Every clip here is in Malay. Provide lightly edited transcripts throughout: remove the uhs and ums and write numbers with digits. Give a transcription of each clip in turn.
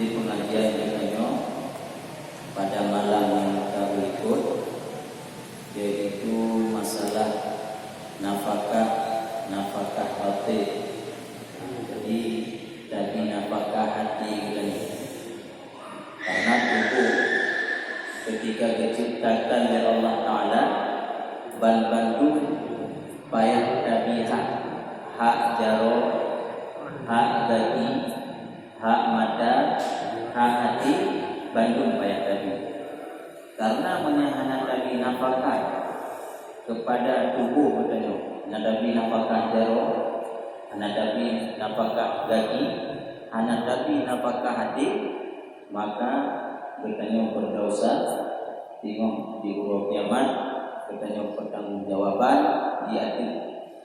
di pengajian katanya pada malam yang kita berikut, yaitu masalah nafkah hati. Jadi tadi nafkah hati ini karena tubuh ketika diciptakan oleh Allah Ta'ala bandung payah tabiha hak jaro, hak dagi, hak mata, hak hati bandung payah tabi. Karena menyahana tabi nafkah kepada tubuh katanya, nadabi nafkah jaro, nadabi nafkah dagi, nadabi nafkah hati, maka katanya berdosa tengok di huruf kiamat, katanya pertanggungjawaban di hati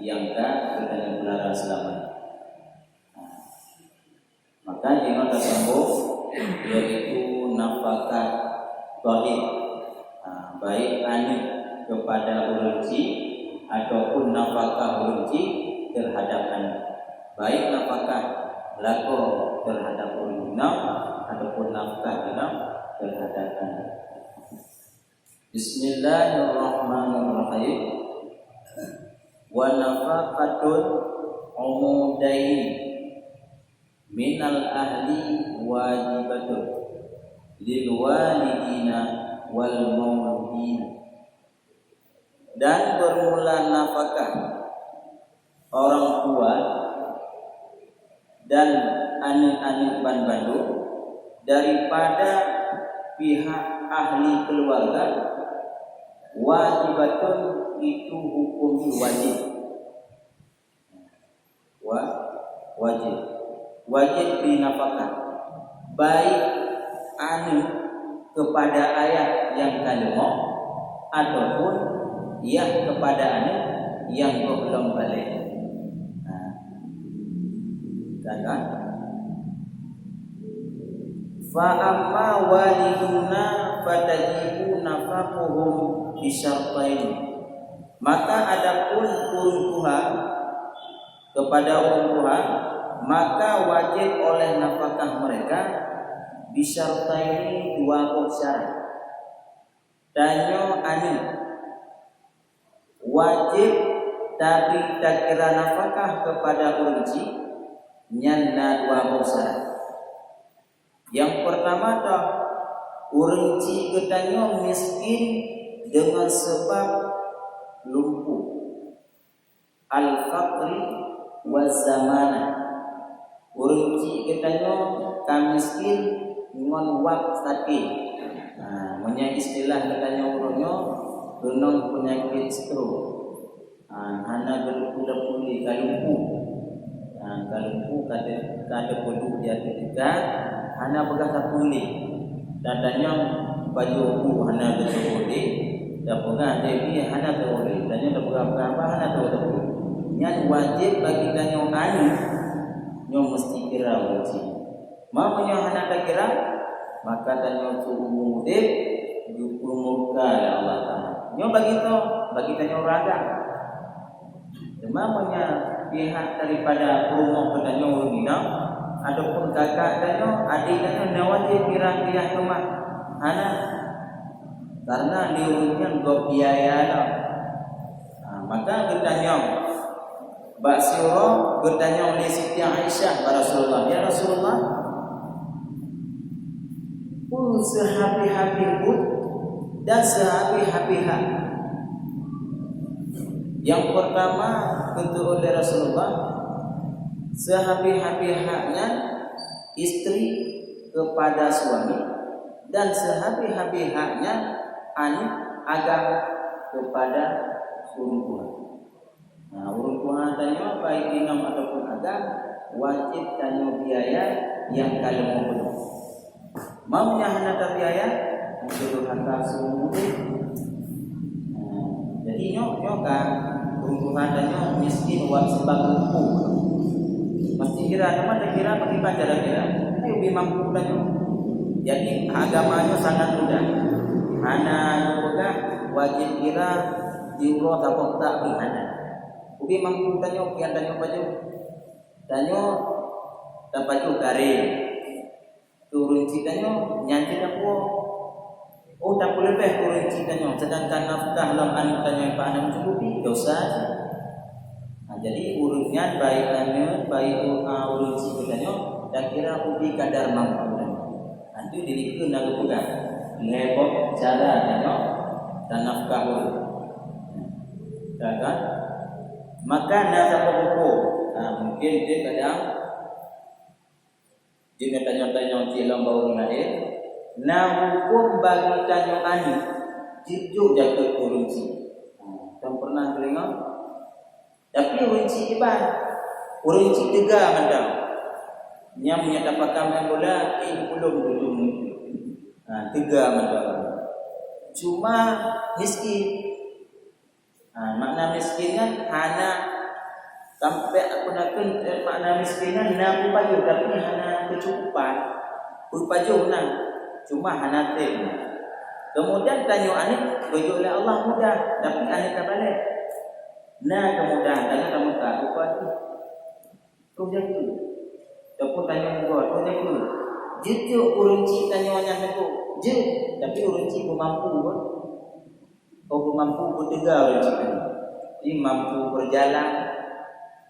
yang katanya belara selamat. Maka jangan tersambung yaitu nafkah zahir, baik anik kepada urunci ataupun nafkah urunci terhadap anik, baik nafkah lako terhadap urunci ataupun nafkah genap terhadap anik. Bismillahirrahmanirrahim. Wa nafaqatun umudain minal ahli wajibatun lil walidina wal mauludina. Dan bermula nafkah orang tua dan anak-anak bandu daripada pihak ahli keluarga, wajibatun itu hukum wajib. Wajib dinafkah baik anu kepada ayah yang kalemo ataupun ia kepada anak yang belum balik. Kan? Fa amma waliduna fatajibu nafaquhum bisyartain. Maka adapun urun Tuhan kepada urun Tuhan, maka wajib oleh nafkah mereka bisyartain dua syarat. Danyo ani wajib tapi tak kira nafkah kepada urunci nyanna dua syarat. Yang pertama toh urunci ketanyo miskin dengan sebab lumpuh al-faqri wa zamana. Urunci ketanyo kamiskin dengan wak sakit. Punya istilah ketanyo urunyo genong penyakit stroke. Hana berpuli kalumpuh. Kalumpuh kada perlu dia ketika hana bekas puli. Dadanya baju aku hana berpuli. Dan pernah jadi hana teroleh. Tanya dah berapa hana teroleh. Yang wajib bagi tanya anu, nyo mesti kira wajib. Mamanya hana tak kira, maka tanya suruh mudib, jupur murka ya Allah Taala. Nyo bagi tanya raga. Mamanya pihak daripada rumah tanya urina, adapun kakak tanya, adik tanya wajib kira-kira rumah hana. Karena diurutnya go biaya lah. Maka bertanya Mbak Syuro bertanya oleh Siti Aisyah kepada Rasulullah, ya Rasulullah, sehabi-habi pun dan sehabi-habi hak. Yang pertama tentu oleh Rasulullah, sehabi-habi haknya istri kepada suami dan sehabi-habi haknya anak agama kepada urun Tuhan. Urun Tuhan tanya baik dinam ataupun agama wajib tanya biaya yang kalian mau penuh. Maunya hana biaya untuk hantar semua. Jadi nyoka urun Tuhan tanya miskin buat sebab lumpuh. Mesti kira kira bagi pacar kira. Ayo bimang tanya. Jadi agamanya sangat mudah. Hana juga wajib kira diurut atau tak bihana. Ubi mampu tanya pian tanya baju. Tanya baju garing. turun cikanyo nyanyi apa? Oh tak boleh lebih turun cikanyo. Sedangkan nafkah dalam anu kanyo yang pada mencukupi dosa. Jadi urutnya baik urut cikanyo dan kira ubi kadar mampu. Nanti diriku nak pegang lebok cara kanyo dan nafkah urut. Kan? Maka nasa pokok. Mungkin dia kadang jika tanya-tanya cilam bau lain, hukum bagi tanya ani, jitu jaga kurunci. Kamu pernah dengar? Tapi kurunci iban, kurunci tiga macam. Yang menyatakan yang bola ini belum. Tiga macam. Cuma miskin. Makna miskin kan hana sampai aku nak makna miskinan nak baju tapi hana kecukupan baju nak cuma hana tem. Kemudian tanya anak baju oleh Allah mudah tapi anak tak balik. Kemudian tanya kamu tak apa tu jaga. Dapat tanya gua tu jaga. Jitu urunci tanya yang aku. Tapi urunci mampu pun. Kau mampu bertegar urunci kan. Dia mampu berjalan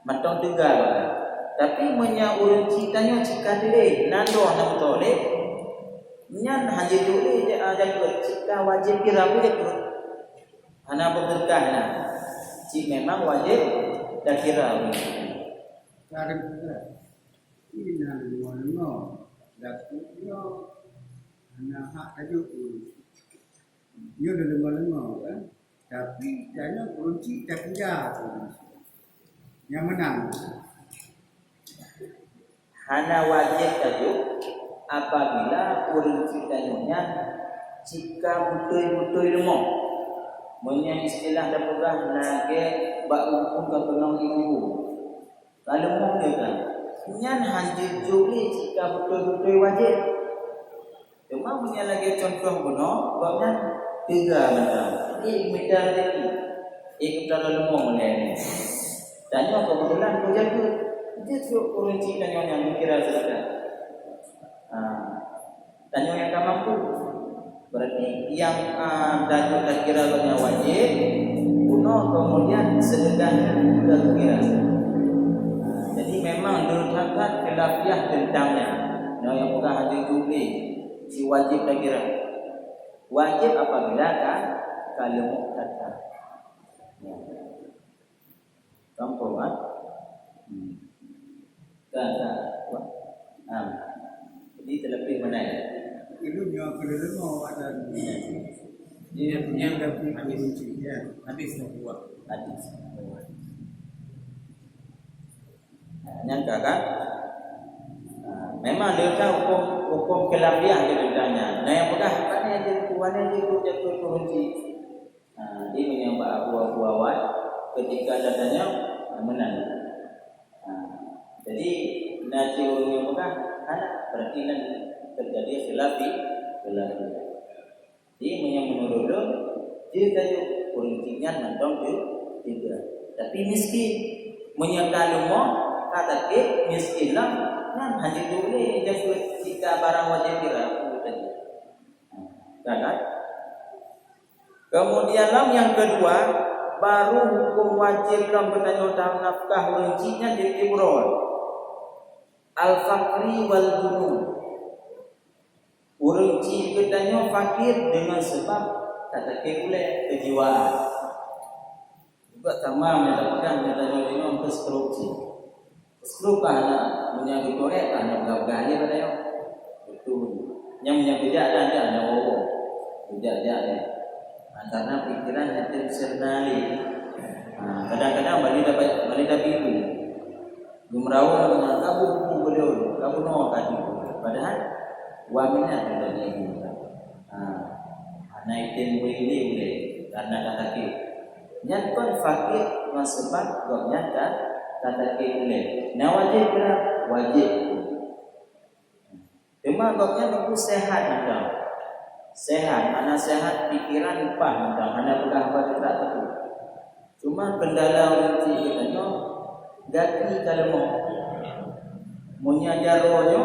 matang tegar. Tapi menya urunci tanya jika dia nando nak tole. Nyan haji dulu dia jaga jika wajib kira aku jaga. Hana berberkah nah. Jika memang wajib dah kira urunci. Sekarang kita ini nak ngono dapurnya anak hak tajuk dia dah lengah kan, tapi jangan kunci tak kerja yang menang. Hana wajib tajuk apabila kunci tajuknya jika betul-betul lemah. Punya istilah dah pegang lagi bak hukum ke penong ibu. Kalau mau dia kan, nyan haji juli jika betul-betul wajib. Cuma punya lagi contoh buno, babnya tiga macam. Ini medan lagi, ini kita lemah mulai. Tanya kebetulan kau jaga, dia tu kunci tanya yang kira sedekah. Tanya yang tak mampu, berarti yang tanya tak kira banyak wajib, buno kemudian sedekahnya sudah kira. Jadi memang durhaka khilafiyah tentangnya. Yang bukan haji juli. Si wajib tak kira. Wajib apabila kalau muqaddar. Kampung jadi terlebih mana? Itu dia kalau ada dia punya habis buat. Nyangka kan? Memang dia tahu hukum kelapian dia ditanya. Yang pedah kan yang jadi kuannya jatuh kunci. Dia menyembah buah-buahan ketika datanya menang. Jadi nanti orang yang pedah anak berarti nanti terjadi khilafi. Dia menurut dia tahu kuncinya nantong tiga. Tapi miskin menyangka kata ke miskin lah. Haji dulu jaga jika barang wajib kira tadi. Kan? Kemudian yang kedua baru hukum wajib dalam bertanya tentang nafkah rincinya di Ibrahim. Al-Fakri wal Junun. Urinci bertanya fakir dengan sebab kata boleh kejiwaan. Juga sama mendapatkan bertanya dengan keskorupsi. Serupa anak punya dikorek anak gagahnya pada yang itu yang punya bijak dan dia ada bijak dia karena pikiran hati sernali. Kadang-kadang balik itu gumrawa dengan kamu beliau kamu no kaki padahal wamina tidak lagi naikin ini boleh karena kata ki nyatkan fakir masebab gak nyata kata boleh. Wajib kira wajib. Cuma goknya itu sehat macam. Sehat, mana sehat pikiran lupa macam. Mana pegang baju tak tahu. Cuma kendala orang katanya gati kalau mau menyajaronya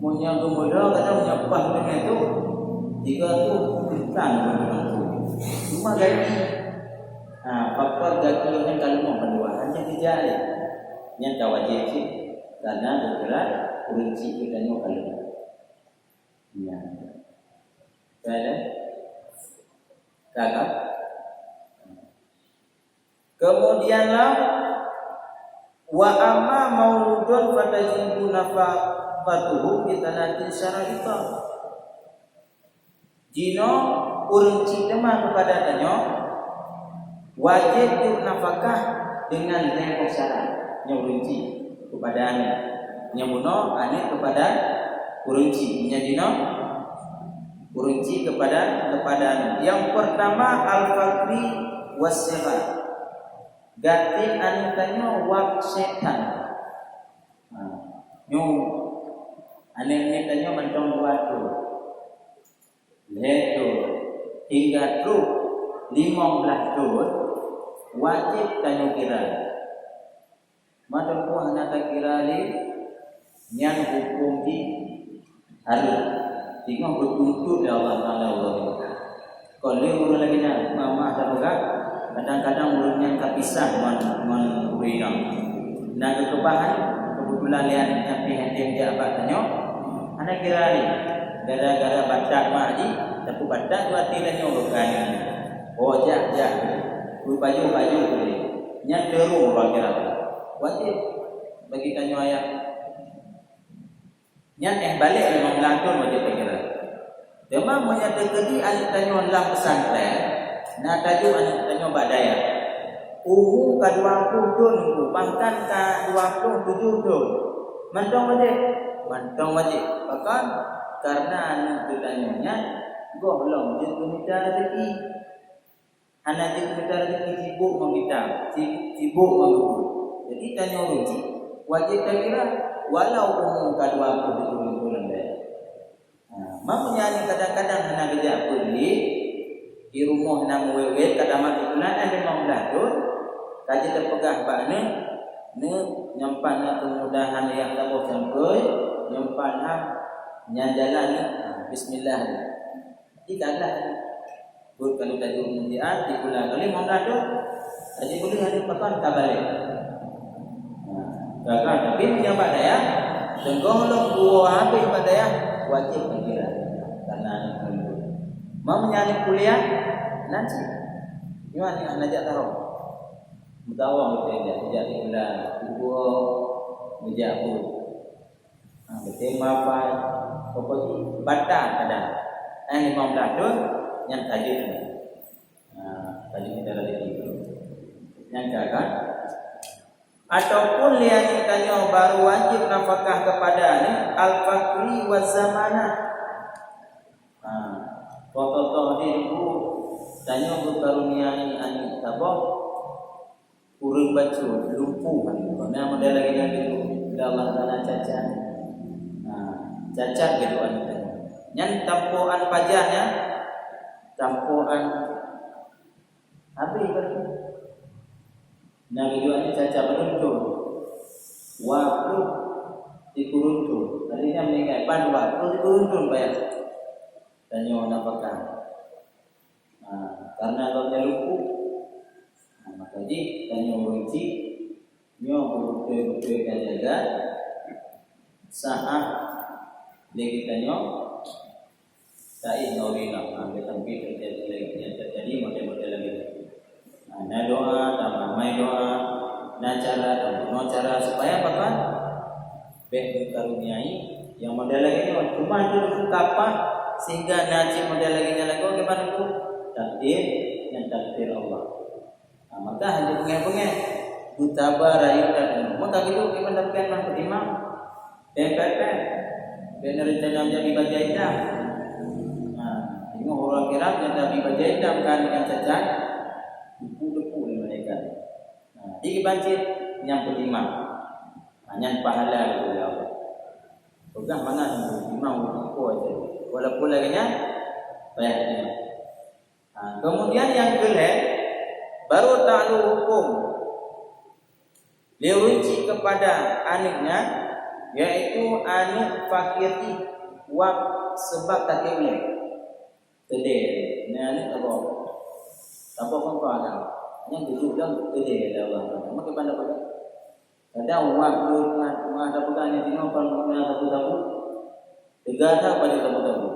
Punya gemudah kadang nyepah dengan itu. Jika tu bukan dengan tu. Cuma gaji. Faktor gaji yang kalau mau berdua hanya dijari. Yang wajib sih karena bergerak kunci kita nyo kalau. Ya. Ada. Kakak. Kemudianlah wa amma mauludun fatajibu nafaqatuhu bitanatin syara'ita. Jino urunci demah kepada tanyo wajib untuk nafkah dengan tempo syarat yang urunci kepada anak nyamuno anak kepada urunci nyadino urunci kepada anak. Yang pertama al-faqri was-sighar. Gati anu tanyo wak setan. Nyo ane tanyo mantong watu. Leto hingga truk 15 tahun wajib tanyo kira. Madam ko anak kira ni yang hukum di hari. Tinggal bertuntut ya Allah Taala Allah. Kalau urus lagi nak mama ada berat. Kadang-kadang urutnya terpisah dengan urinam. Nah kekebahan kebetulan lihat sampai hati dia abad tanya. Anak kira ni gara-gara baca maji, tapi baca dua tilanya urutan. Oh jak. Baju ni. Nya teru orang kira. Wajib bagi tanya ayah. Nya balik memang langsung wajib kira. Memang menyatakan anak tanya lah pesantren. Nah tajuk anak tanya badaya. Umur ke 20 tahun itu, bahkan ke 27 tahun. Mantong wajib. Bahkan karena anak tanya golong je minta rezeki. Anak je minta rezeki sibuk meminta, sibuk mengukur. Jadi tanya rezeki wajib tak kira walau umur ke 27 tahun dah. Mampunya kadang-kadang anak kerja pergi di rumah nang wewe kadamat bulan ada memang dadur kaji terpegah bakne ne nyampan kemudahan yang tabuh sampai nyampan nyanjalan bismillah dikalah buat kalau tajuk mundian dikulah kali mau dadur kaji boleh ada papan kabale gagal tapi nyampak daya denggolong dua habis padaya wajib kira karena mau menyalin kuliah nanti, ni anak jak tahu, mutawang betul je, jadi bulan, ibu, bijak pun, betul apa, pokoknya batang ada, memang dadur, yang tadi, tadi kita lagi itu, yang jaga, ataupun lihat tanya baru wajib nafkah kepada ni al-faqri wa zamana. Foto-foto di ibu tanya berkaruniai anak tabah urung baju lumpuh mana model lagi itu Allah Taala cacat cacat gitu kan yang tampuan pajaknya tampuan habis kan nah tujuannya cacat beruntun waktu dikuruntun tadinya meninggal pan waktu dikuruntun bayar tanya nafkah. Karena kalau lupa, maka jadi tanya uji, nyo betul-betul jaga saat lagi tanya tak inolina, ambil tampil terjadi model-model lagi. Nah doa, tamai doa, nah cara supaya apa kan? Baik karuniai yang model lagi cuma itu kapal. Sehingga najib model lagi kepada itu takdir yang takdir Allah. Maka hanya pengen buta rayu dan maka gitu kita mendapatkan mah imam PPP benar rencana menjadi baca hitam. Ini orang kira yang tapi baca hitam kan yang cacat depu mereka. Jadi banjir yang imam hanya pahala itu Allah. Pegang mana imam itu aja. Walaupun laginya banyak. Kemudian yang kedua baru ta'lu hukum dia runci kepada anaknya yaitu anu fakiri wak sebab tak boleh tedeh anu apa pun ada yang dulu dah tedeh dah orang maka pada ada wak tu ada bukan yang tengok kalau ada tabu tegada pada tabu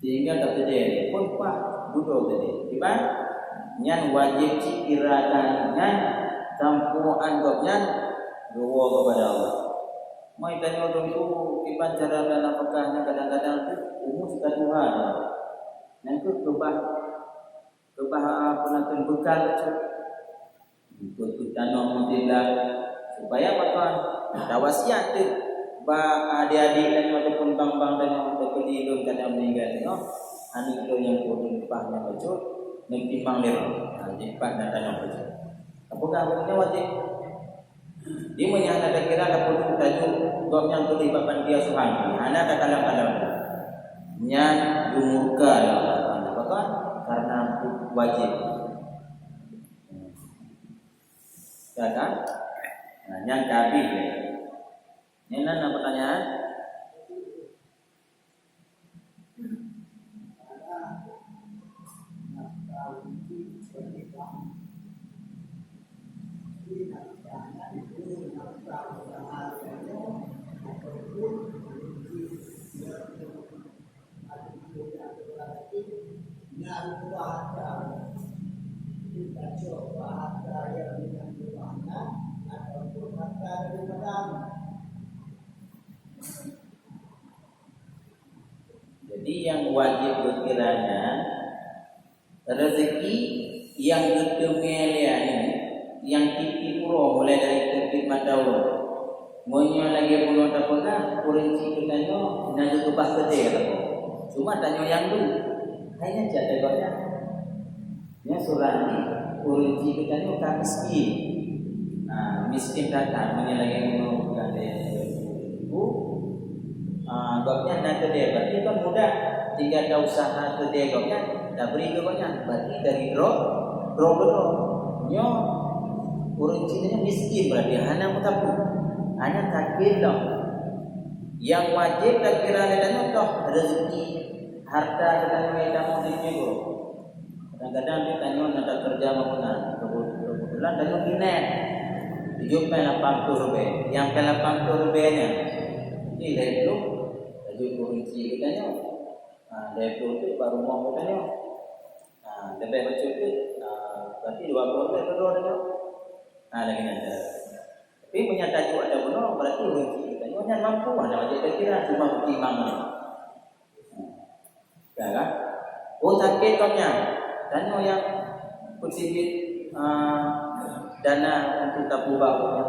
sehingga tak tedeh pun pak duduk tedeh tiba nyan wajib cikirakan nyan tampuan gopnyan doa kepada Allah. Mai tanya orang tu iban cara dalam pekahnya kadang-kadang tu umur suka Tuhan. Yang tu kebah penakan bekal ikut tanam mentindak supaya apa tuan? Ada wasiat tu ba adik-adik dan ataupun bang-bang dan ataupun hidup kadang meninggal tengok anik tu yang turun pahnya baju mentimbang lera. Jadi pak nak tanam baju. Apakah benarnya wajib? Dia menyana ada kira ada produk tajuk gopnya tu libatkan dia suhan. Ana ada kalam-kalam. Nyan dumurka Allah. Apa karena wajib. Ya kan? Nah, yang kabih. Ini ada pertanyaan? Jadi yang wajib berkiranya rezeki yang ketemelian yang tipi puro mulai dari terbit matahari monyo lagi pulau tapona kurenci kitanya nado kebah gede cuma tanya yang dulu hanya jatuh gornya ya surani kurenci kitanya ka miskin miskin datang monyo lagi pulau gede gopnya nak gede berarti kan mudah jika ada usaha gede gopnya tak beri gopnya berarti dari drop nyo kurencinya miskin berarti hanya mutapu hanya takbir dong. Yang wajib takbir ada toh rezeki harta dan kita mau kadang-kadang kita nyon nak kerja maupun kebetulan dan kinet hidup pelapang turbe yang pelapang turbe nya ini dari itu baju kunci kita nyon dari itu baru mau kita nyon lebih baju itu berarti 20 atau 2 lagi nanti. Tapi punya tajuk ada benar berarti kunci kita nyon mampu ada wajib kira cuma pertimbangan. Ya kan? Oh sakit komnya dan yang bersibit dana untuk tabung baknya.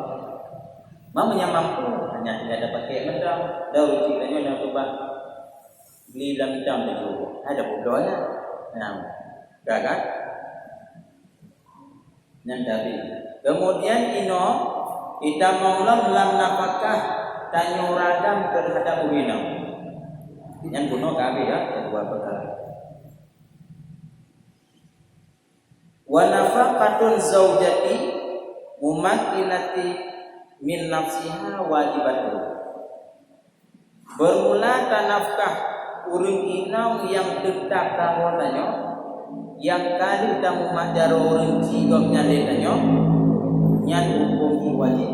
Mamanya mampu hanya tidak dapat pakai mendam, dah uji kita yang coba beli dalam tu ada bodohnya. Ya kan? Yang tadi. Kemudian kita maulah lam nafkah tanya ragam terhadap urinam. Yang kuno kami ya dua perkara. Wa nafaqatun zaujati mumakkinati min nafsiha wajibatu. Bermula tanafkah urang inam yang dekat kamu tanyo yang kali tamu majaro urang cigomnya tanyo nyan hukum wajib.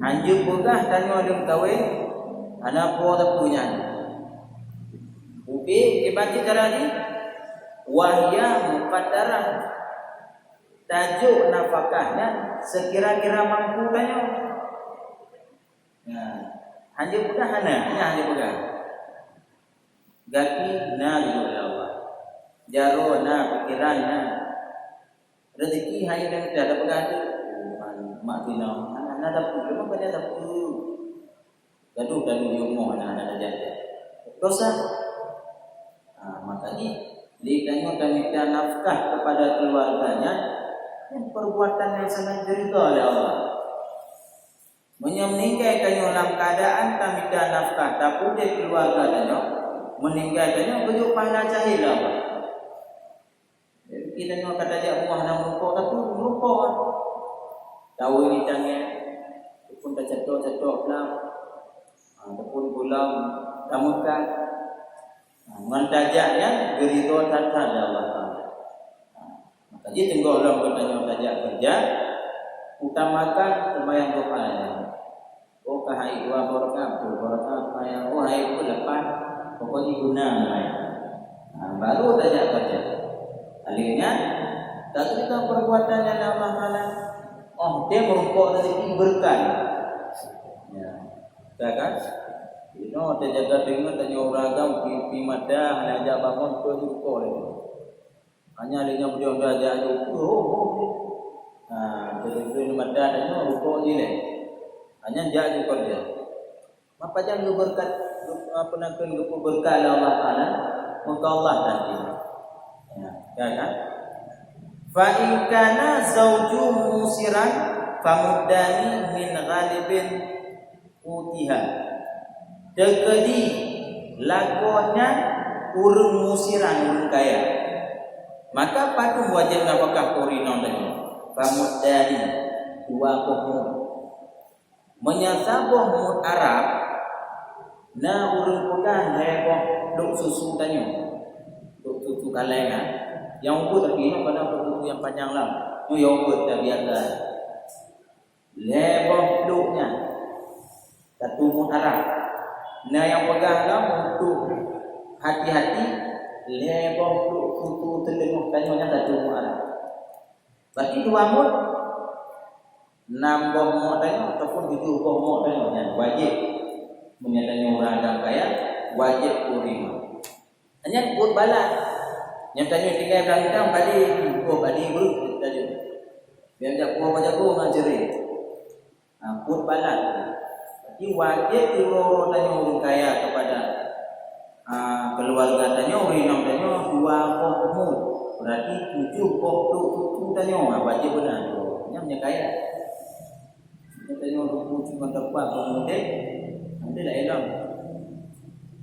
Anjuk bogah tanyo adem kawin ana po tak punya. Ubi dibaca cara ni wahya muqaddarah tajuk nafkahnya sekira-kira mampu tanyo. Nah, anjuk bogah hanya anjuk bogah. Gati na lillahi Allah. Jaro na pikirannya rezeki hanya yang tidak ada pegadu mak tinau anak ada pun memang pada ada pun gaduh di rumah anak ada dosa makanya dikanya minta nafkah kepada keluarganya yang perbuatan yang sangat derita oleh Allah meninggal kanyo dalam keadaan tak minta nafkah tapi dia keluarga kanyo meninggal kanyo bejuk pahala cahil Allah. Kita nak kata dia Allah nak merukuk tapi merukuk tahu ini tanya pun tak jatuh cetok-cetok lah. Ataupun pulang tamukan. Mentajaknya gerito tata Allah Taala. Maka dia tengok orang bertanya tajak kerja, utamakan sembahyang duha. Oh kahai dua barakatuh, yang hai itu lepas pokoknya guna mai. Baru tajak kerja. Alihnya tak kita perbuatannya Allah Taala. Oh dia merupakan rezeki berkah. Ya, kan? Ino te jaga dengan tanya orang pi madah aja bangun tu juga le. Hanya linya beliau dah aja tu. Jadi madah tanya ruko ni le. Hanya jaga juga dia. Apa jangan berkat apa nak kena berkat Allah Taala, maka Allah tadi. Ya kan? Fa in kana zawju musiran famuddani min ghalibin utiha. Dekedi lakonnya urung musiran urung kaya. Maka patu wajib nafkah kurina tadi. Famuddani dua kohmud. Menyasaboh mud Arab na urung pegang leboh duk susu tanya. Duk susu kalengan. Yang ubud tapi ini pada susu yang panjang lah. Itu yang ubud dah biasa. Leboh duknya. Satu mud Arab. Nah yang peganglah untuk hati-hati lebih untuk terdengar tanya satu muara. Bagi dua mud, 6 boh tanya ataupun 7 boh tanya wajib menyatakan orang agak kaya wajib kurima. Hanya buat balas. Yang tanya tinggal belakang balik, balik buruk tadi. Biar jago ngajari. Buat balas. Jadi wajib turun tanya orang kaya kepada keluarga tanya orang tanya 2 kohmud. Berarti 7 kohmud tanya wajib benar. Yang kaya. Dia tanya orang cuma tepat kemudian nanti dah hilang.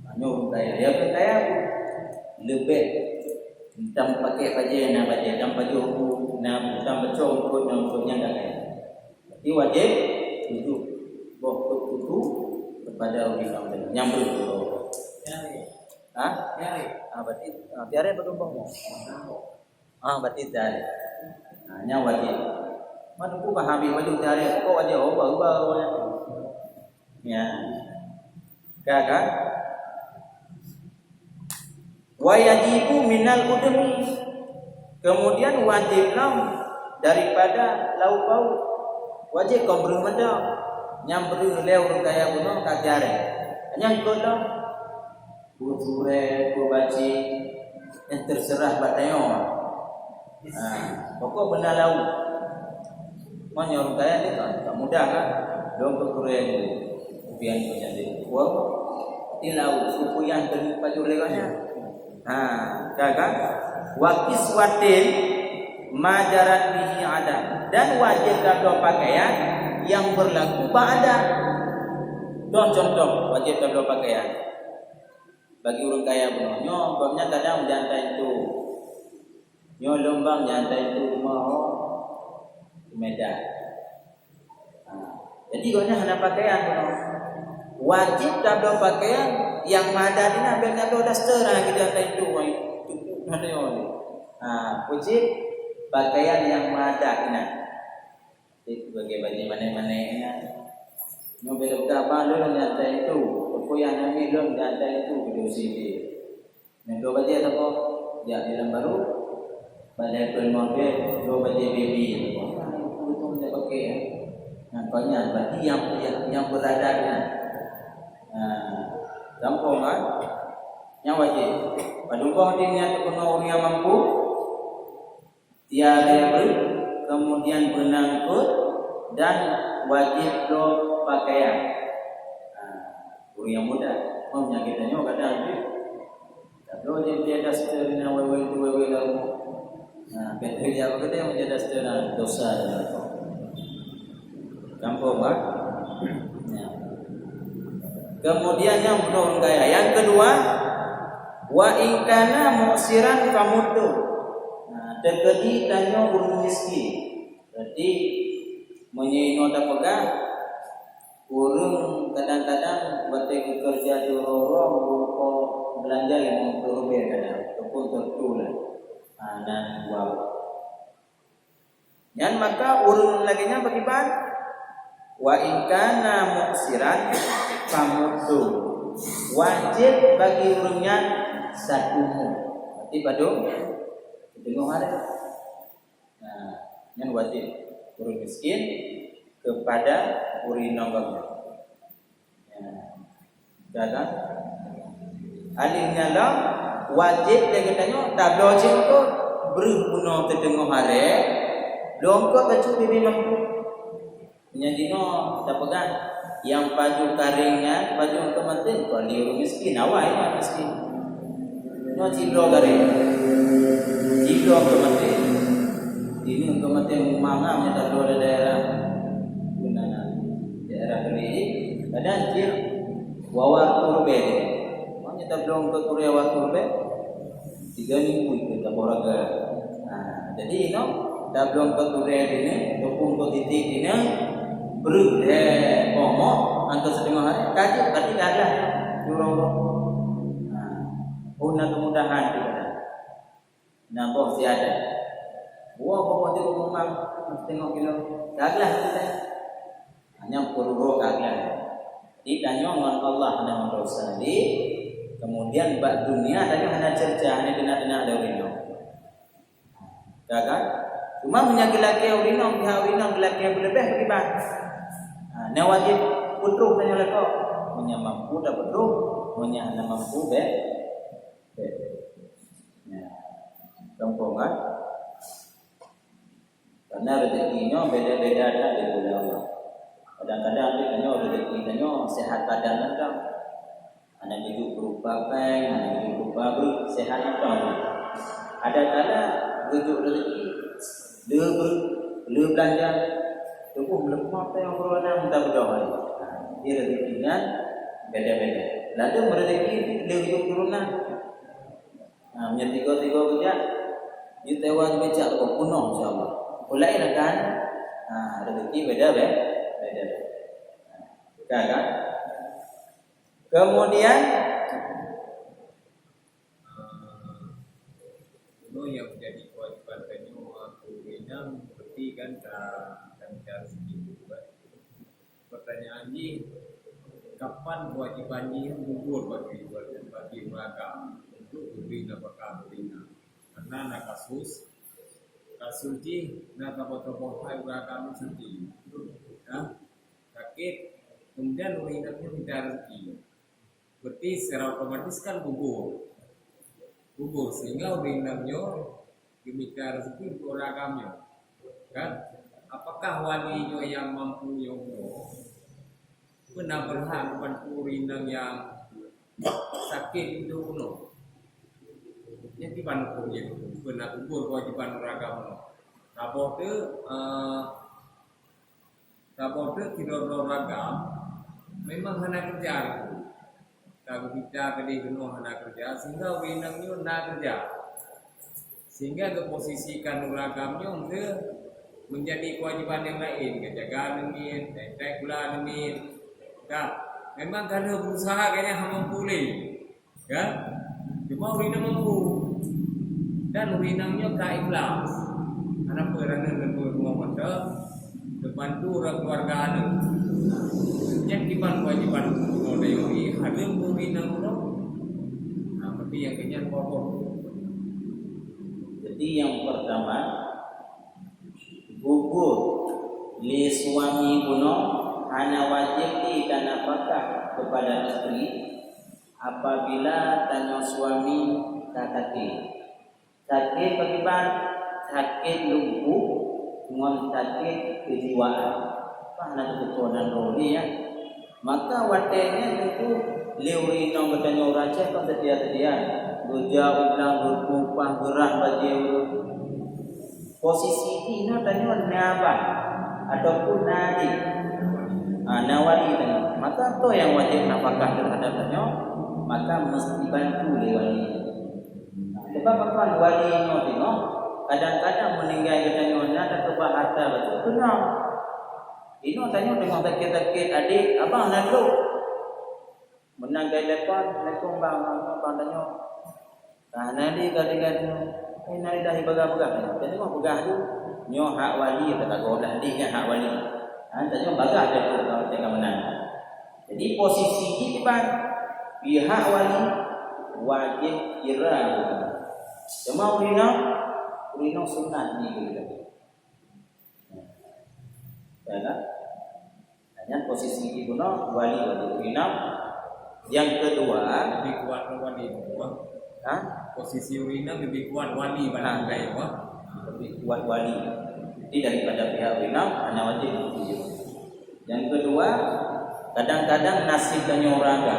Tanya orang kaya. Dia kaya lebih hitam pakai baju nak baju hitam baju nak hitam becong pun nak dah kaya. Jadi wajib 7 itu kepada orang yang berdoa. Berarti tiada berdoa. Berarti tiada. Hanya wajib. Mana pun pahami wajib tiada. Kau wajib ubah. Ya. Kakak. Wajibu minal udmi. Kemudian wajiblah daripada lauk pauk. Wajib kau bermedang. Yang beri leu kaya puno kajare. Yang kodong busure baci yang terserah batayo. Pokok benar lau. Monyo orang kaya ni tak mudah kan. Dong kekuren upian ko jadi. Wa tilau suku yang terpaju leganya. Kakak wakis watin majarat bihi ada dan wajib dapat pakaian yang berlaku ba'da. Contoh wajib dapat pakaian bagi orang kaya pun. Umpamanya kadang jantai itu. Lombang jantai itu rumah Medan. Jadi gonya hanya pakaian pun. Wajib dapat pakaian yang madadina ben ada daster lagi jantai itu. Wajib pakaian yang madadina. Itu bagaimana mana-mana. Nobel berapa lon jantai itu. Yang kami belum ada itu video CD. Yang 2 baca apa? Ya dalam baru. Balik mobil 2 baca baby. Itu tidak pakai. Nampaknya berarti yang berada dengan. Gampang kan? Yang wajib. Padumpang timnya terpenuh orang yang mampu. Tiada beri. Kemudian berangkut dan wajib lo pakaian. Orang yang muda, menyakitannya kadang dia. Kalau dia daster dengan wewe lalu, betul dia apa dia menjadi daster dosa dan apa. Gampang kan? Kemudian yang belum kaya. Yang kedua, wa in kana mu'siran famutu. Dekedi tanya urung miskin. Jadi menyino dah pegang urung bagi kerja di lorong berupa belanja yang berbeda ataupun tertulah dan wow. Dan maka urun lagi nya bagaimana? Wa in kana muksiran famuddu. Wajib bagi urunnya satumu. Berarti badung tengok hari. Nah, yang wajib urun miskin kepada urun nonggoknya. Dalam alihnya lah wajib dia katanya tak logik tu berguna terdengar hari longkot baju bibi mampu menjadi tak pegang yang baju karingnya baju kematian kalau dia miskin awal ya miskin no ciblo garing ciblo kematian ini kematian mangam yang tak ada daerah gunana daerah beli kadang cil wawar turbe, mana tak belum ke Korea wawar turbe, 3 minggu kita boraga. Nah, jadi no, tak belum ke Korea ini, ataupun ke titik ini, berde, komo, antar setengah hari, kaji, berarti dah ada, jurong. Nah, punya kemudahan kita. Nampak si ada. Wah, bapak dia rumah, tengok kilo, kaglah kita. Hanya perlu kaglah. Ditanya dengan Allah dan Rasul kemudian bak dunia tadi hanya cerca hanya kena ada urino. Kan? Cuma menyakit laki urino, pihak urino laki lebih bagaimana? Nah, wajib putruk tanya leko, punya mampu dah putruk, punya hanya mampu be. Ya, kampungan. Karena rezekinya beda-beda ada di bulan Allah. Kadang-kadang kita rezekinya sehat badan kan, ada hidup berupa peng, ada hidup berupa sehat apa? Ada kala hidup rezeki, dia belanja, tu pun melepah yang berwarna minta berdoa. Dia rezekinya beda-beda. Lalu rezeki dia hidup turunan. Punya tiga kerja, dia tewan becak kau penuh insyaAllah. Mulai kan, rezeki beda-beda. Kan? Kemudian yang menjadi kewajiban penyu seperti kan cara sedikit. Pertanyaan ini, kapan kewajiban ini gugur bagi mereka untuk beri nafkah berinya? Karena nak kasus ini nak tokoh-tokoh hai mereka sendiri. Sakit, kemudian urinannya minta rezeki. Berarti secara otomatis kan gugur sehingga urinannya diminta rezeki untuk ragamnya. Kan? Apakah walinya yang mampu nyoba benar berhak kepada urinan yang sakit itu kuno? Yang dibantu itu benar gugur kewajiban ragamnya. Sabotnya tidak beragam, memang hanya kerja itu. Kalau kita tadi penuh hanya kerja, sehingga winangnya hanya kerja, sehingga keposisikan ragamnya untuk menjadi kewajiban yang lain, kejagaan ini, teknik pula ini. Kan? Memang kalau berusaha kayaknya mampu pulih, kan? Cuma winang mampu, dan winangnya tak ikhlas. Anak peranan dan berumah bantu orang keluarga anda. Yang kiban kewajiban oleh yoi hadir murinang ulo. Berarti yang kenyan pokok. Jadi yang pertama gugur li suami buno hanya wajib dan apakah kepada istri apabila tanya suami sakit bagaimana? Sakit lumpuh dengan sakit kejiwaan. Mana ketuanan roli ya? Maka watenya itu liurino bertanya raja kan sedia-sedia. Gejau ulang berkumpah gerah baju. Posisi ini tanya apa? Ataupun nadi. Nawali tanya. Maka to yang wajib nafkah terhadapnya, maka mesti bantu wali. Sebab apa walinya tino? Kadang-kadang meninggal katanya ada kebahasa betul benar. Ini tanya dengan sakit-sakit adik abang nak dulu. menang gay lepon bang tanya. Nanti kali-kali nari dah bagah-bagah. Jadi mau bagah tu nyo hak wali kata golah dia hak wali. Tanya bagah dia tu kalau tengah menang. Jadi posisi ini bang pihak wali wajib kira. Cuma urino sunat ni kita. Ya. Hanya posisi ibu wali urino. Yang kedua lebih kuat wali itu. Posisi urina lebih kuat wali pada gaya lebih kuat wali. Jadi daripada pihak urino hanya wajib diuji. Yang kedua kadang-kadang nasib kanyoraga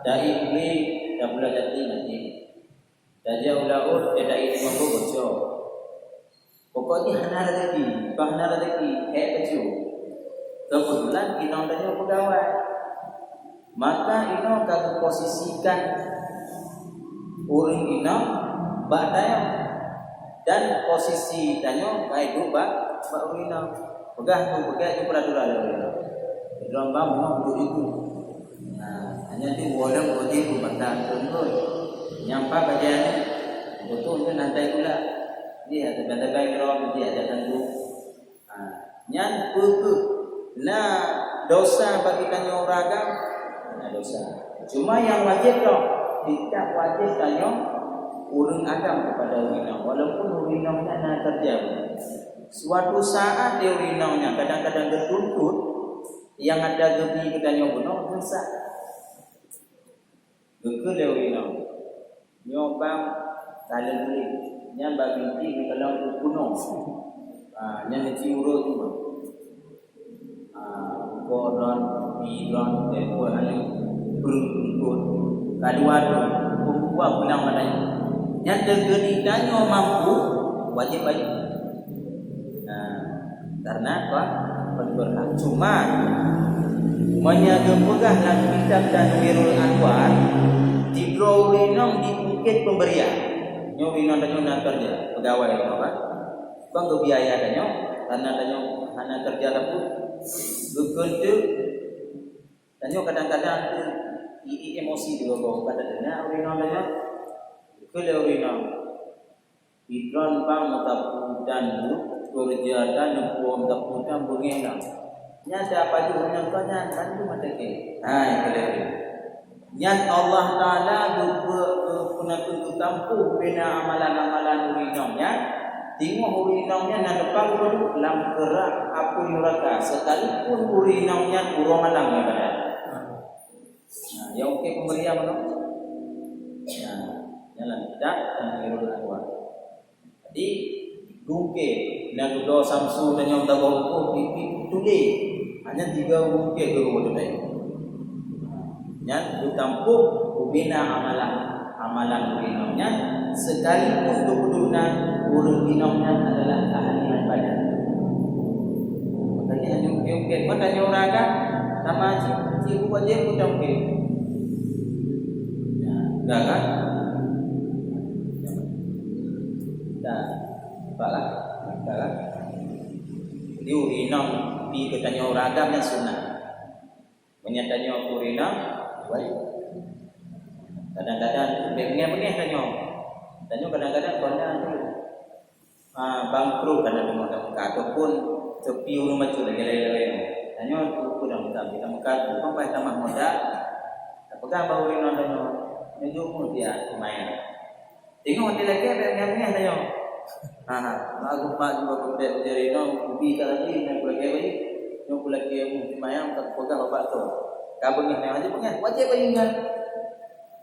dari beli dah pula jadi nanti dah ulah tidak ini mampu bocor pokoknya hana rezeki kecil kebetulan kita tanya pegawai maka ini kalau posisikan uring ini bataya dan posisi tanya baik dulu bak urina pegah tu peraturan urina Lomba mau begitu. Nah, hanya tu boleh begitu batang tunggu. Nyampa bagian betul tu nanti pula dia ada background dia ada tentu. Nyan puku. Nah, dosa bagi kanyo ragam. Nah, dosa. Cuma yang wajib toh tidak wajib kanyo urang agam kepada urinau walaupun urinaunya nak terjadi. Suatu saat dia urinaunya kadang-kadang tertuntut yang ada gebi kita nyobono dosa. Gege lewino. Nyobam kalen beli. Nyan babinti di dalam kuno. Nyan ciuro tu. Koron bidon tempo hanya berungkut. Kadua tu pembuat benang mananya. Nyan degeni danyo mampu wajib. Karena apa? Berhak. Cuma menyagempegah dan kitab dan Wirul Anwar di Broulinong di Bukit Pemberian nyo winon danyo nak kerja pegawai apa bang ke biaya danyo karena danyo hana kerja lapu gukun tu danyo kadang-kadang emosi juga kau kata dana winon danyo kele winon Bidron bang mutapu dan kerja dan pom taputan bungena. Nyata apa juga yang kau nyata tu mata ke. Nyat Allah Taala guna kuntu tampu bina amalan-amalan urinongnya. Tengok urinongnya nak depan dulu dalam gerak apa yuraka sekalipun urinongnya kurang malam ya pada. Yang okey pemberian mana? Jalan tidak dan Wirul Anwar. Jadi gungke nak do Samsu dan yang tahu pipi tuli hanya 3 gungke guru tadi. Yang ditampuk ubina amalan urinongnya sekalipun kedudukan urinongnya adalah keahlian badan. Makanya hanya gungke makanya orang kan sama cipu wajib pun gungke. Dah kan? Balah. Jadi urinong di katanya ragam yang sunnah. Menyatanya urinong wajib. Kadang-kadang bengeng tanya. Tanya kadang-kadang kona tu bangkrut kadang muka ataupun tepi rumah tu lagi. Tanya tu kurang kita muka tu sampai tambah modal. Apakah bau urinong tanya? Menjumpa dia main. Tengok dia lagi bengeng tanya. Aku pak juga kerja dari nong ubi lagi yang pulang lagi, yang pulang lagi mayang tak pegang bapak tu. Kabel ni aja pengen wajib ingat.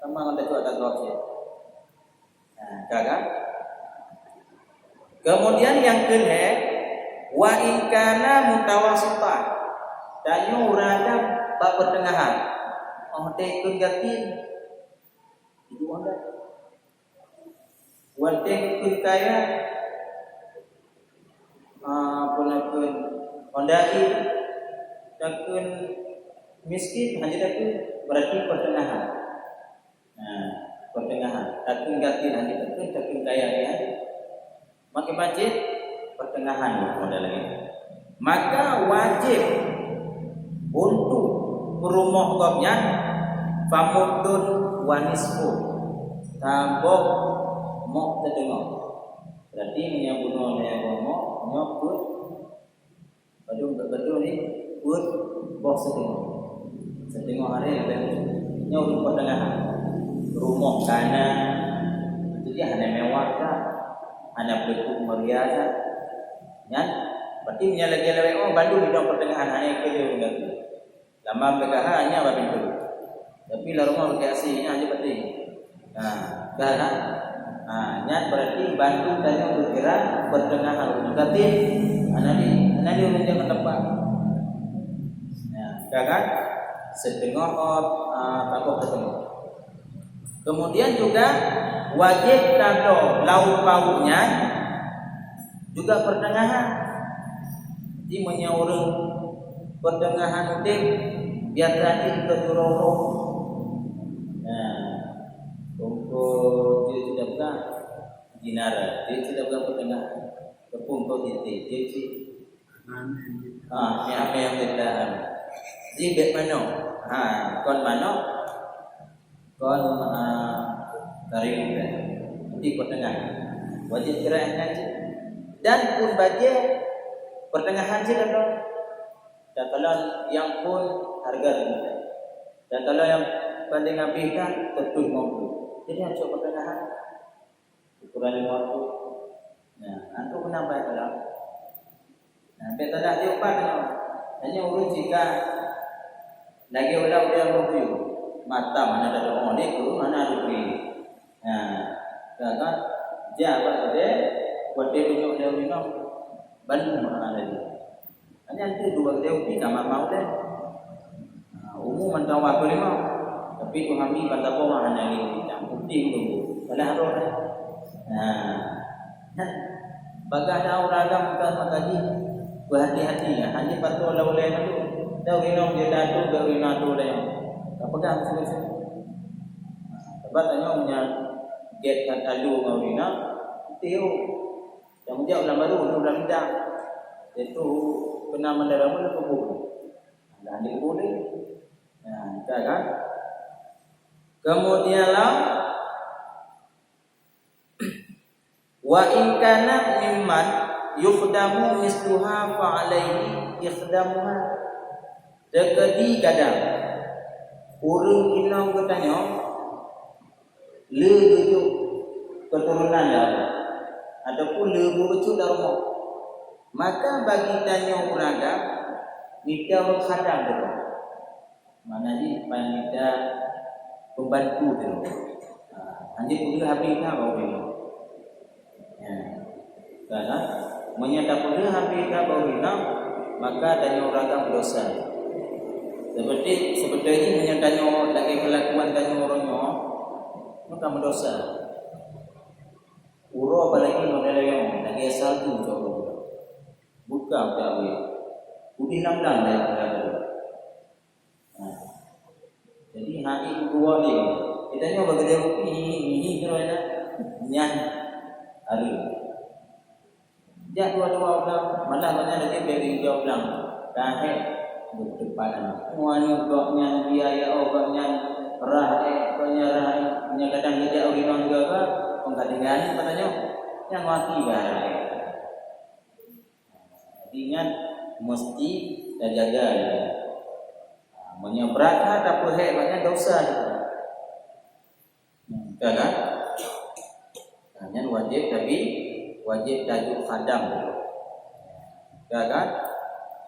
Sama ada tu ada doa je. Kakak. Kemudian yang kedua, wa inkana mutawasitah. Danyo urada bab pertengahan. Tekun gatin. Itu anda. Tekun kaya punakun ondai takun miskin hanya takun berarti pertengahan. Pertengahan takun gatin hanya takun kaya ya. Makin wajib pertengahan modal lagi. Maka wajib untuk rumah gobnya famudun wanisfu tambah mok terdengar. Berarti menyabuno yang mok nyokut padung betul ni put bos setengah hari dan nyokut pertengahan rumah kanan jadi hanya mewah kan hanya bentuk meriah kan ya berarti menyala lewat Bandung di dalam pertengahan hanya kerja enggak lama PKH hanya apa pintu tapi la rumah pakai aslinya aja penting nah nyat berarti Bandung tadi bergerak pertengahan berarti anadi menjaga tempat ya kan setengah takut ketemu kemudian juga wajib tato lauk pauknya juga pertengahan di menyaurung pertengahan itu biar tadi keturun untuk dia tidak bukan dinara dia tidak bukan pertengahan tepung kau titik dia sih ni apa yang kita di bet mana kon mana kon tarik di pertengahan wajib gerakkan dan pun baca pertengahan sih kan dan kalau yang pun harga rendah dan kalau yang paling habiskan tentu mampu jadi harus pertengahan ukuran 50 nah antu kenapa kalau nah kita dah diupat hanya urut jika lagi udah review mata mana ada orang ni guru mana ada review nah kan jabat dia buat dia tunjuk dia minum Bandung mana ada dia hanya itu dua dia upi sama mau deh umum mentang waktu lima tapi tu kami kata bawa hanya ni yang putih dulu kalau ada nah bagai ada orang bukan makaji berhati-hati ya hanya patuh laulai itu dah minum dia datu berina tu dah apa dah sini sebab tanya punya get kat alu ngau rina tiu yang jauh lah baru udah minta itu kena mendalam pun kubur dah di boleh nah kan kemudianlah wa in kana mimman yukhdamu misluha fa alaihi ikhdamuha dekadi kadang urang inam katanya le tujuh keturunan ya ataupun le berucut rumah maka bagi tanya uraga kita khadam dulu mana ni panitia pembantu dulu hanya boleh habiskan bau ini ya karena menyatakan boleh habiskan bau ini maka tanya uraga berdosa seperti ini menyatakan lagi kelakuan tanya orangnya maka berdosa uro apalagi model yang lagi asal tu coba buka tak boleh putih lamlang dah jadi hari kedua ni kita ni bagi dia ini kira mana nyan hari dia dua-dua orang malah banyak lagi bagi jawab lang dah berdepan muani goknya biaya obatnya rah punya kadang dia orang juga pengkatingan katanya yang mati bahaya ingat mesti jaga ya. Menyeberat tak boleh banyak dosa kan hanya wajib tapi wajib tajuk khadam kan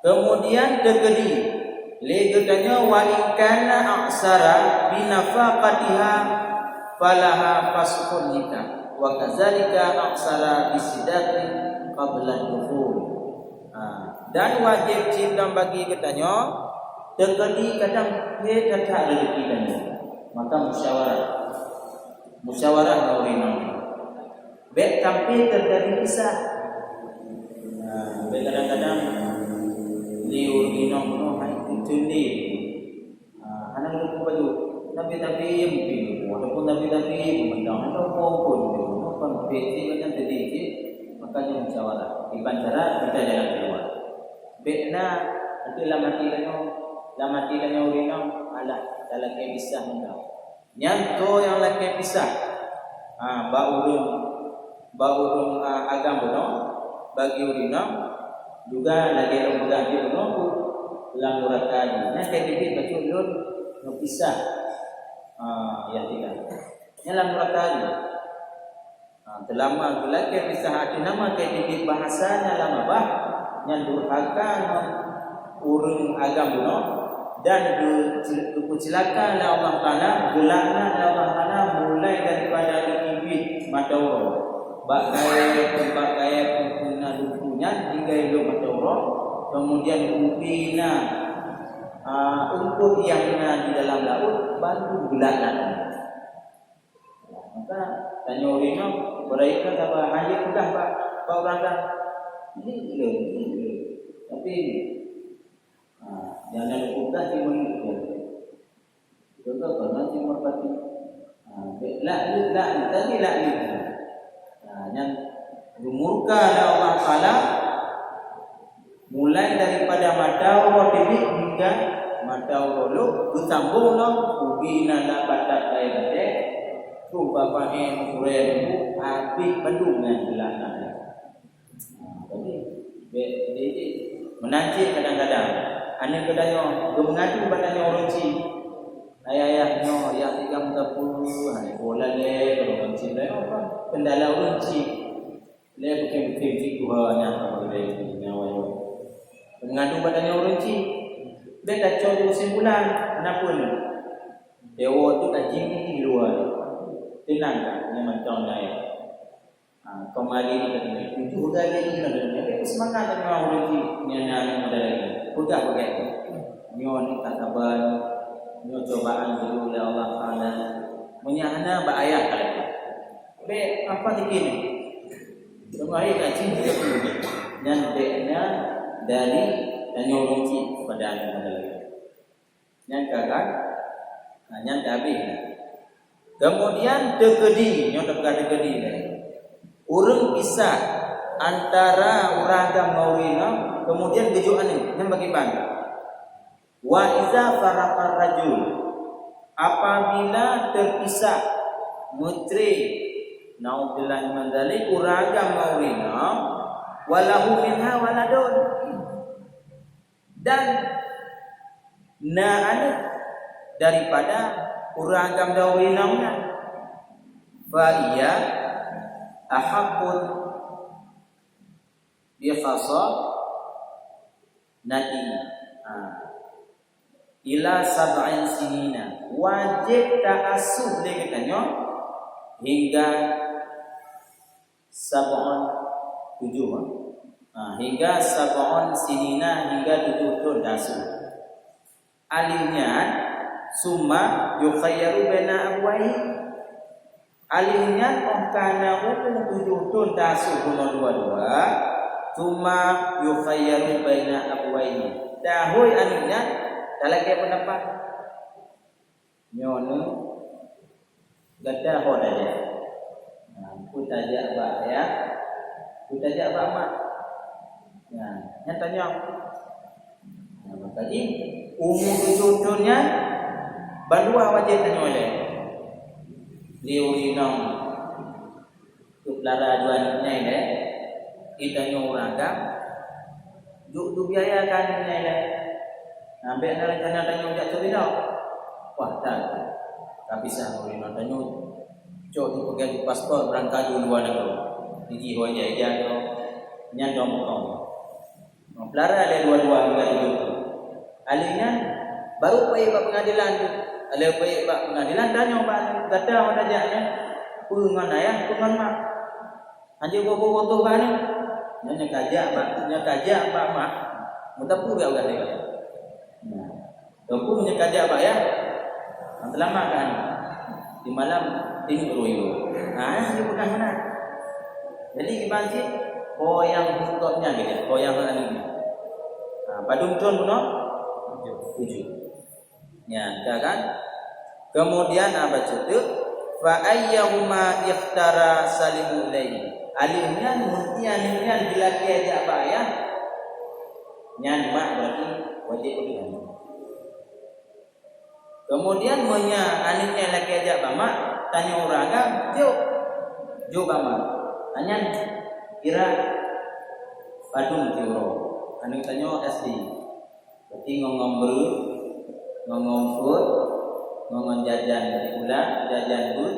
kemudian dekedi legatanya wa ikana aksara binafaqatiha falaha fasqun nikah wa kadzalika aksara bisidati qabla dukhul dan wajib cinta bagi katanya terjadi kadang dia tak rezeki dan maka musyawarah kawin baik tapi terjadi kisah kadang-kadang liur minum hai tundi anak itu baju tapi mungkin walaupun tapi memandang ataupun pun beti macam tadi makanya musyawarah di bandara kita jalan keluar bekna itulah mati kan lama mati dan urino alah dalam ke pisah mendau nyanto yang laki pisah baurung agam bono bagi urino juga lagi orang berganti bono ulang urakani nah kayak dikit bagi ulun no pisah yang tiga nyalam urakani terlama lagi pisah hati nama kayak dikit bahasanya lama bah yang durhaka urung agam bono dan kecelakaan Allah Taala gelakna Allah Taala mulai daripada dikibit mata orang bakai puna dukunya hingga hidup mata orang kemudian upina untuk yang di dalam laut bantu gelakna maka tanya orangnya beraikan apa hanya sudah pak orang dah ini tapi jangan lupa timur contoh kalau timur pati tadi yang murka Allah Taala mulai daripada mata Allah hingga mata Allah bersambung ubina la batat kaya tu bapa kurang habis bandungan belakang jadi menancik kadang-kadang ane kedanyo mengadu badannya orang ci ayah-ayahnya yang 30 hari bola le kalau orang ci le apa kendala orang ci le bukan ci Tuhannya apa le nyawa mengadu badannya orang ci beda coba simpulan kenapa ni dewa tu kaji di luar tenang kan yang macam lain kembali ke itu udah lagi ada semangat dengan orang ci nyana ada lagi udah begitu. Nyon kataban, nyon cobaan dulu oleh Allah Taala. Menyahana bahaya kali. Be apa dikini? Semua ayat kaji juga perlu. Dan be-nya dari nyorongki kepada anda. Yang kakak, yang kabeh. Kemudian dekedi, nyon dekedi. Urang pisah antara orang agam mawina kemudian gejuan ini yang bagaimana? Wa iza faraqar rajul apabila terpisah mutri naudzubillah min dzalik uragam maurina walahu minha waladun dan anak daripada uragam maurina fa iya ahaqqun bi khassa nadi ila sab'in sinina wajib ta'assub dia katanya hingga sab'un 7 hingga sab'un sinina hingga 7 tahun ta'assub alihnya summa yukhayyaru baina abwaihi alihnya kana hukum 7 tahun ta'assub dua-dua summa yukhayyaru baina abwaihi dahoi alihnya kalau ke pendapat nyono gada hoda dia putajak ba ya putajak ba mak nyatanya tadi umur cucunya bandua wajib tanya oleh liurinong tuklara duannya ini kita nyuragam juk biaya kan ini ambil tanya ujak cerita wah tak bisa boleh tanya cok tu pergi paspor berangkat di luar negeri di hoja aja tu nyandong kau pelara ada dua-dua juga itu alihnya baru pergi ke pengadilan tu ada pergi ke pengadilan tanya pak kata orang ajaknya pungan ayah pungan mak hanya bobo tu kan ni kajak pak mak mutapu dia udah dia Aku punya kerja apa ya? Lama kan? Di malam tinggal royo. Dia bukan mana. Jadi gimana sih? Koyang hutotnya gitu, koyang anaknya. Padung tuan puno 7. Ya, kan? Kemudian apa itu? Fa ayyahuma ikhtara salimu ilaihi. Alihnya mutian bila dia apa ya? Nyan mak berarti wajib pilihan. Kemudian anaknya lagi ajak bama, tanya orang kan, jo bama. Hanya kira padung tiro. Anak tanya SD. Berarti ngomong beru, ngomong food, ngomong jajan gula, jajan food.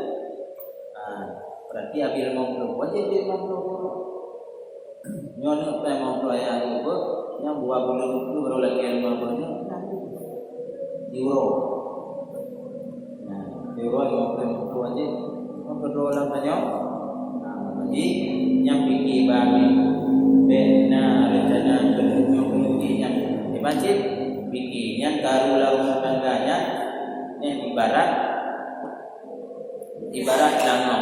Berarti abil ngomong wajib dia ngomong. Nyono pe ngomong ya ibu, yang buah bulu itu baru lagi ngomong euro. Euro ngomong wajib. Ngomong orang tanya. Jadi yang fikih bagi bena rencana penunjuk yang dibaca fikihnya karulah rumah tangganya yang ibarat danau.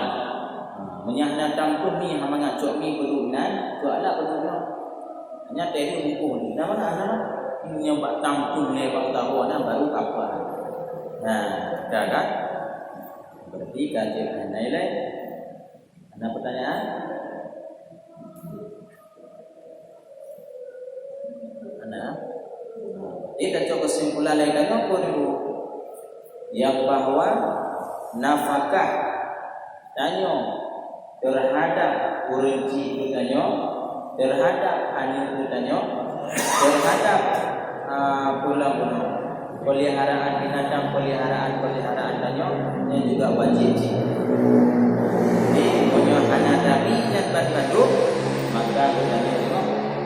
Menyahna tampung ni hama ngacok mi berunan, soalnya berunan. Hanya tadi umpuh ni. Nama mana? Ini buat tampung lewat tahu ada baru kapal. Nah, dah kan? Berarti kajian nilai. Ada pertanyaan? Ada? Kita coba kesimpulan lain apa dulu? Yang bahwa nafkah tanya terhadap uruji itu tanya terhadap anak itu tanya terhadap peliharaan binatang peliharaan tanya yang juga wajib. Punya anak Nabi yang berkandung maka kita juga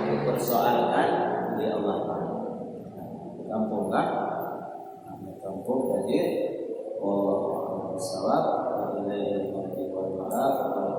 dipersoalkan di Allah Taala. Kampung kan? Kampung jadi sawab, wabillahi taufiq wal hidayah.